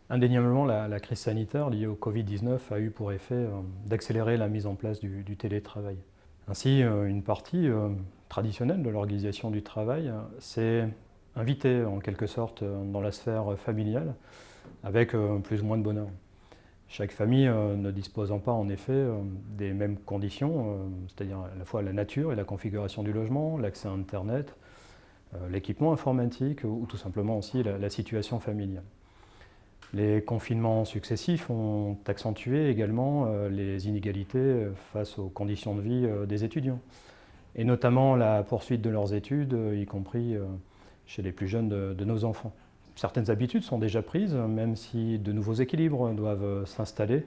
Indéniablement, la crise sanitaire liée au Covid-19 a eu pour effet d'accélérer la mise en place du télétravail. Ainsi, une partie traditionnelle de l'organisation du travail s'est invitée en quelque sorte dans la sphère familiale avec plus ou moins de bonheur. Chaque famille ne disposant pas en effet des mêmes conditions, c'est-à-dire à la fois la nature et la configuration du logement, l'accès à Internet, l'équipement informatique ou tout simplement aussi la situation familiale. Les confinements successifs ont accentué également les inégalités face aux conditions de vie des étudiants, et notamment la poursuite de leurs études, y compris chez les plus jeunes de nos enfants. Certaines habitudes sont déjà prises, même si de nouveaux équilibres doivent s'installer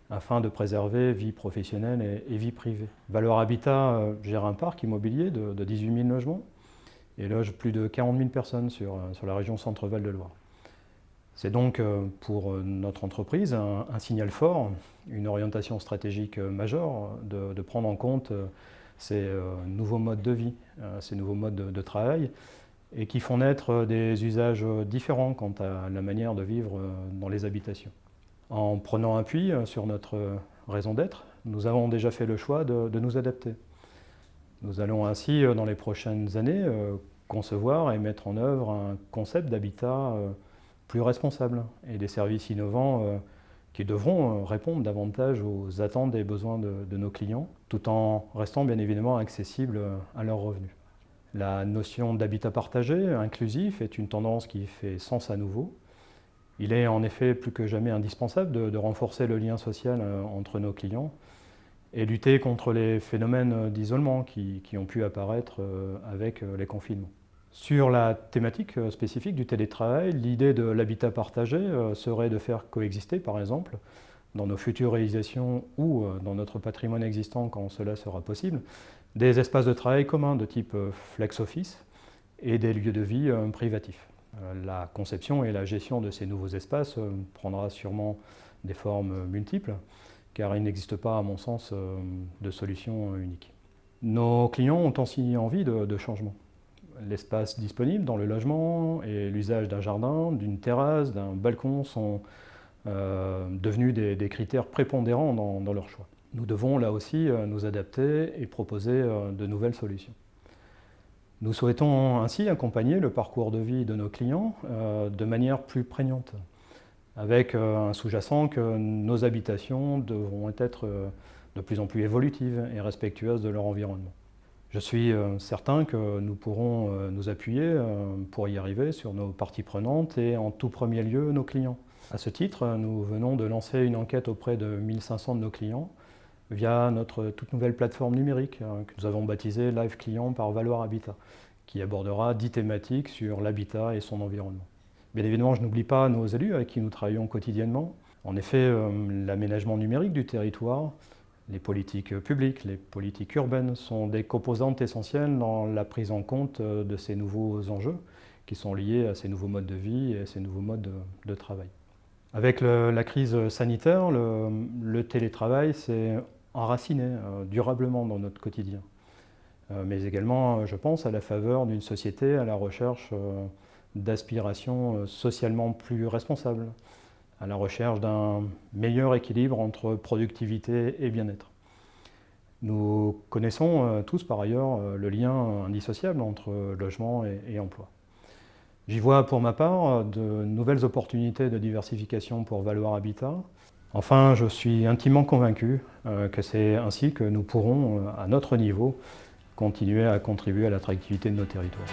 afin de préserver vie professionnelle et vie privée. Valeur Habitat gère un parc immobilier de 18 000 logements et loge plus de 40 000 personnes sur la région Centre-Val de Loire. C'est donc pour notre entreprise un signal fort, une orientation stratégique majeure de prendre en compte ces nouveaux modes de vie, ces nouveaux modes de travail, et qui font naître des usages différents quant à la manière de vivre dans les habitations. En prenant appui sur notre raison d'être, nous avons déjà fait le choix de nous adapter. Nous allons ainsi, dans les prochaines années, concevoir et mettre en œuvre un concept d'habitat plus responsable et des services innovants qui devront répondre davantage aux attentes et besoins de nos clients, tout en restant bien évidemment accessibles à leurs revenus. La notion d'habitat partagé, inclusif, est une tendance qui fait sens à nouveau. Il est en effet plus que jamais indispensable de renforcer le lien social entre nos clients et lutter contre les phénomènes d'isolement qui ont pu apparaître avec les confinements. Sur la thématique spécifique du télétravail, l'idée de l'habitat partagé serait de faire coexister, par exemple, dans nos futures réalisations ou dans notre patrimoine existant quand cela sera possible, des espaces de travail communs de type flex office et des lieux de vie privatifs. La conception et la gestion de ces nouveaux espaces prendra sûrement des formes multiples, car il n'existe pas, à mon sens, de solution unique. Nos clients ont aussi envie de changement. L'espace disponible dans le logement et l'usage d'un jardin, d'une terrasse, d'un balcon sont devenus des critères prépondérants dans leur choix. Nous devons là aussi nous adapter et proposer de nouvelles solutions. Nous souhaitons ainsi accompagner le parcours de vie de nos clients de manière plus prégnante, avec un sous-jacent que nos habitations devront être de plus en plus évolutives et respectueuses de leur environnement. Je suis certain que nous pourrons nous appuyer pour y arriver sur nos parties prenantes et en tout premier lieu nos clients. À ce titre, nous venons de lancer une enquête auprès de 1500 de nos clients via notre toute nouvelle plateforme numérique que nous avons baptisée Live Client par Valeur Habitat, qui abordera 10 thématiques sur l'habitat et son environnement. Bien évidemment, je n'oublie pas nos élus avec qui nous travaillons quotidiennement. En effet, l'aménagement numérique du territoire, les politiques publiques, les politiques urbaines sont des composantes essentielles dans la prise en compte de ces nouveaux enjeux qui sont liés à ces nouveaux modes de vie et à ces nouveaux modes de travail. Avec la crise sanitaire, le télétravail s'est enraciné durablement dans notre quotidien. Mais également, je pense, à la faveur d'une société à la recherche d'aspirations socialement plus responsables, à la recherche d'un meilleur équilibre entre productivité et bien-être. Nous connaissons tous par ailleurs le lien indissociable entre logement et emploi. J'y vois pour ma part de nouvelles opportunités de diversification pour Valeur Habitat. Enfin, je suis intimement convaincu que c'est ainsi que nous pourrons, à notre niveau, continuer à contribuer à l'attractivité de nos territoires.